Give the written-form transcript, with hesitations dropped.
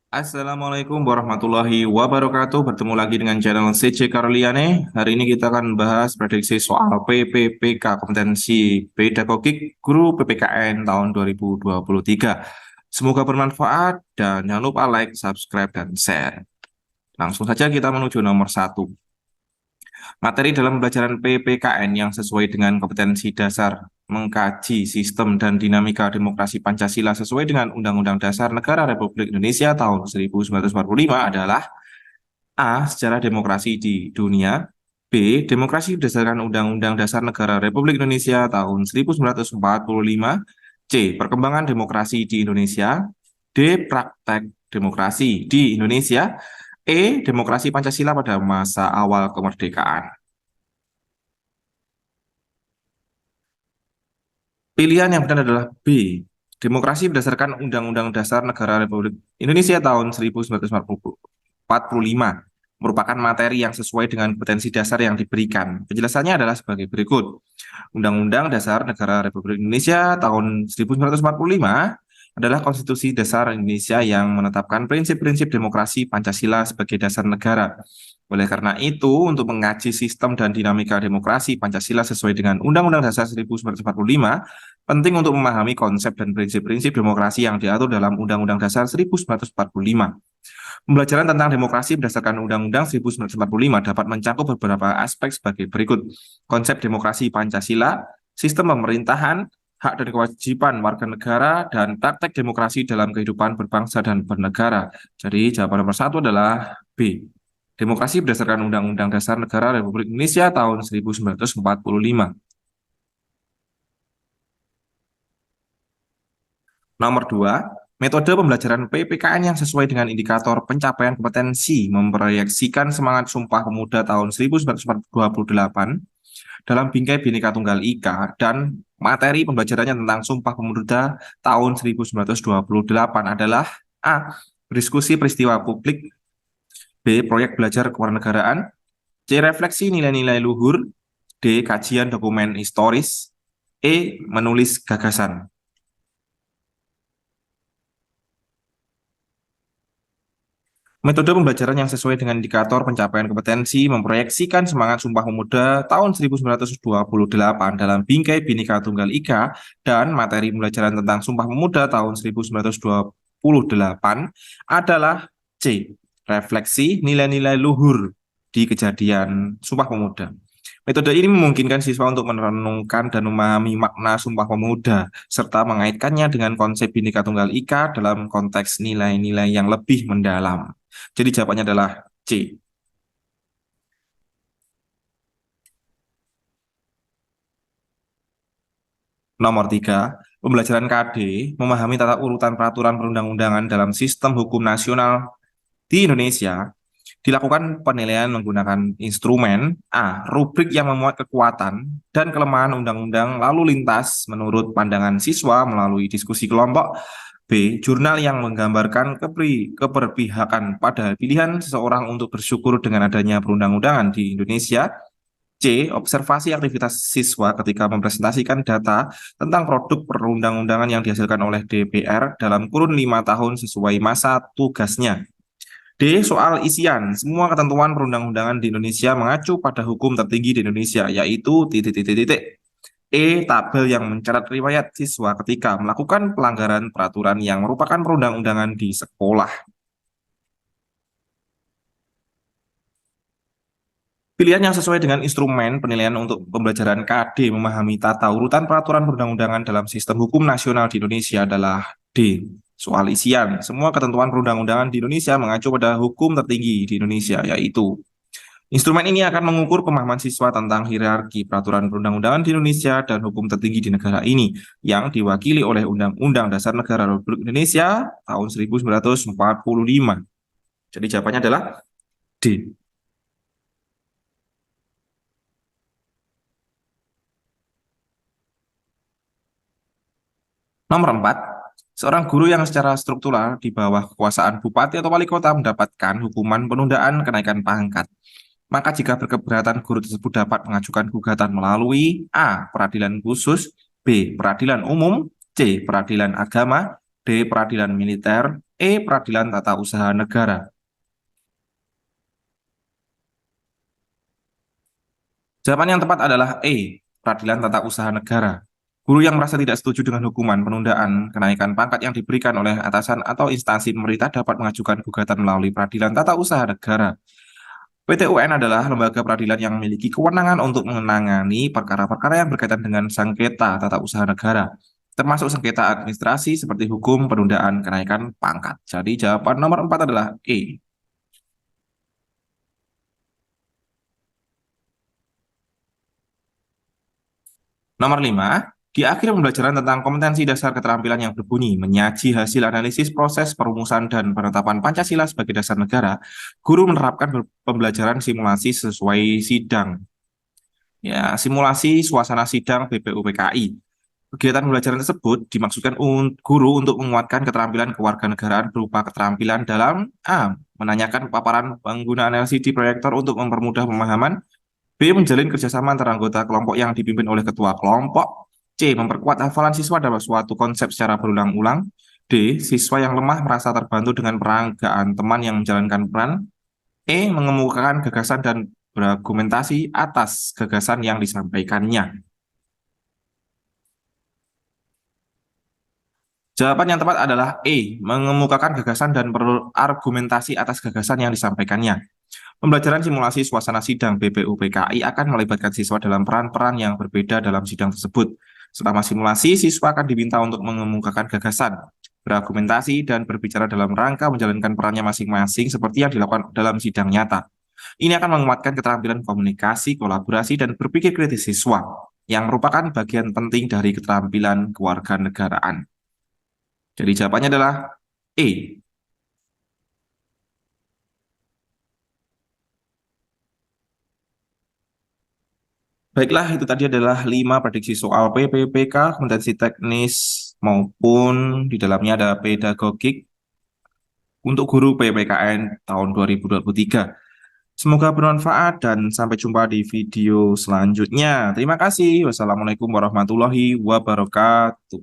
Assalamualaikum warahmatullahi wabarakatuh. Bertemu lagi dengan channel CC Karliane. Hari ini kita akan bahas prediksi soal PPPK kompetensi pedagogik guru PPKN tahun 2023. Semoga bermanfaat dan jangan lupa like, subscribe, dan share. Langsung saja kita menuju nomor 1. Materi dalam pembelajaran PPKN yang sesuai dengan kompetensi dasar mengkaji sistem dan dinamika demokrasi Pancasila sesuai dengan Undang-Undang Dasar Negara Republik Indonesia tahun 1945 adalah A. Sejarah demokrasi di dunia. B. Demokrasi berdasarkan Undang-Undang Dasar Negara Republik Indonesia tahun 1945. C. Perkembangan demokrasi di Indonesia. D. Praktek demokrasi di Indonesia. E. Demokrasi Pancasila pada masa awal kemerdekaan. Pilihan yang benar adalah B. Demokrasi berdasarkan Undang-Undang Dasar Negara Republik Indonesia tahun 1945 merupakan materi yang sesuai dengan kompetensi dasar yang diberikan. Penjelasannya adalah sebagai berikut. Undang-Undang Dasar Negara Republik Indonesia tahun 1945 adalah konstitusi dasar Indonesia yang menetapkan prinsip-prinsip demokrasi Pancasila sebagai dasar negara. Oleh karena itu, untuk mengkaji sistem dan dinamika demokrasi Pancasila sesuai dengan Undang-Undang Dasar 1945, penting untuk memahami konsep dan prinsip-prinsip demokrasi yang diatur dalam Undang-Undang Dasar 1945. Pembelajaran tentang demokrasi berdasarkan Undang-Undang 1945 dapat mencakup beberapa aspek sebagai berikut. Konsep demokrasi Pancasila, sistem pemerintahan, hak dan kewajiban warga negara, dan praktek demokrasi dalam kehidupan berbangsa dan bernegara. Jadi jawaban nomor 1 adalah B. Demokrasi berdasarkan Undang-Undang Dasar Negara Republik Indonesia tahun 1945. Nomor 2, metode pembelajaran PPKN yang sesuai dengan indikator pencapaian kompetensi memproyeksikan semangat Sumpah Pemuda tahun 1928 dalam bingkai Bhinneka Tunggal Ika dan materi pembelajarannya tentang Sumpah Pemuda tahun 1928 adalah A. Berdiskusi peristiwa publik. B. Proyek belajar kewarganegaraan. C. Refleksi nilai-nilai luhur. D. Kajian dokumen historis. E. Menulis gagasan. Metode pembelajaran yang sesuai dengan indikator pencapaian kompetensi memproyeksikan semangat Sumpah Pemuda tahun 1928 dalam bingkai Bhinneka Tunggal Ika dan materi pembelajaran tentang Sumpah Pemuda tahun 1928 adalah C. Refleksi nilai-nilai luhur di kejadian Sumpah Pemuda. Metode ini memungkinkan siswa untuk merenungkan dan memahami makna Sumpah Pemuda serta mengaitkannya dengan konsep Bhinneka Tunggal Ika dalam konteks nilai-nilai yang lebih mendalam. Jadi jawabannya adalah C. Nomor 3, pembelajaran KD memahami tata urutan peraturan perundang-undangan dalam sistem hukum nasional di Indonesia dilakukan penilaian menggunakan instrumen A. Rubrik yang memuat kekuatan dan kelemahan undang-undang lalu lintas menurut pandangan siswa melalui diskusi kelompok. B. Jurnal yang menggambarkan keberpihakan pada pilihan seseorang untuk bersyukur dengan adanya perundang-undangan di Indonesia. C. Observasi aktivitas siswa ketika mempresentasikan data tentang produk perundang-undangan yang dihasilkan oleh DPR dalam kurun 5 tahun sesuai masa tugasnya. D. Soal isian. Semua ketentuan perundang-undangan di Indonesia mengacu pada hukum tertinggi di Indonesia, yaitu titik-titik-titik. E. Tabel yang mencatat riwayat siswa ketika melakukan pelanggaran peraturan yang merupakan perundang-undangan di sekolah. Pilihan yang sesuai dengan instrumen penilaian untuk pembelajaran KD memahami tata urutan peraturan perundang-undangan dalam sistem hukum nasional di Indonesia adalah D. Soal isian. Semua ketentuan perundang-undangan di Indonesia mengacu pada hukum tertinggi di Indonesia, yaitu instrumen ini akan mengukur pemahaman siswa tentang hierarki peraturan perundang-undangan di Indonesia dan hukum tertinggi di negara ini yang diwakili oleh Undang-Undang Dasar Negara Republik Indonesia tahun 1945. Jadi jawabannya adalah D. Nomor 4, seorang guru yang secara struktural di bawah kekuasaan bupati atau wali kota mendapatkan hukuman penundaan kenaikan pangkat. Maka jika berkeberatan, guru tersebut dapat mengajukan gugatan melalui A. Peradilan khusus, B. Peradilan umum, C. Peradilan agama, D. Peradilan militer, E. Peradilan Tata Usaha Negara. Jawaban yang tepat adalah E. Peradilan Tata Usaha Negara. Guru yang merasa tidak setuju dengan hukuman penundaan kenaikan pangkat yang diberikan oleh atasan atau instansi pemerintah dapat mengajukan gugatan melalui Peradilan Tata Usaha Negara. PT UN adalah lembaga peradilan yang memiliki kewenangan untuk menangani perkara-perkara yang berkaitan dengan sengketa tata usaha negara, termasuk sengketa administrasi seperti hukum penundaan kenaikan pangkat. Jadi jawaban nomor 4 adalah E. Nomor 5, di akhir pembelajaran tentang kompetensi dasar keterampilan yang berbunyi, menyaji hasil analisis proses perumusan dan penetapan Pancasila sebagai dasar negara, guru menerapkan pembelajaran simulasi sesuai sidang. Ya, simulasi suasana sidang BPUPKI. Kegiatan pembelajaran tersebut dimaksudkan guru untuk menguatkan keterampilan kewarganegaraan berupa keterampilan dalam A. Menanyakan paparan penggunaan LCD proyektor untuk mempermudah pemahaman. B. Menjalin kerjasama antara anggota kelompok yang dipimpin oleh ketua kelompok. C. Memperkuat hafalan siswa dalam suatu konsep secara berulang-ulang. D. Siswa yang lemah merasa terbantu dengan peragaan teman yang menjalankan peran. E. Mengemukakan gagasan dan berargumentasi atas gagasan yang disampaikannya. Jawaban yang tepat adalah E. Mengemukakan gagasan dan berargumentasi atas gagasan yang disampaikannya. Pembelajaran simulasi suasana sidang BPUPKI akan melibatkan siswa dalam peran-peran yang berbeda dalam sidang tersebut. Selama simulasi, siswa akan diminta untuk mengemukakan gagasan, berargumentasi, dan berbicara dalam rangka menjalankan perannya masing-masing seperti yang dilakukan dalam sidang nyata. Ini akan menguatkan keterampilan komunikasi, kolaborasi, dan berpikir kritis siswa, yang merupakan bagian penting dari keterampilan kewarganegaraan. Jadi jawabannya adalah E. Baiklah, itu tadi adalah 5 prediksi soal PPPK, kompetensi teknis maupun di dalamnya ada pedagogik untuk guru PPKN tahun 2023. Semoga bermanfaat dan sampai jumpa di video selanjutnya. Terima kasih. Wassalamualaikum warahmatullahi wabarakatuh.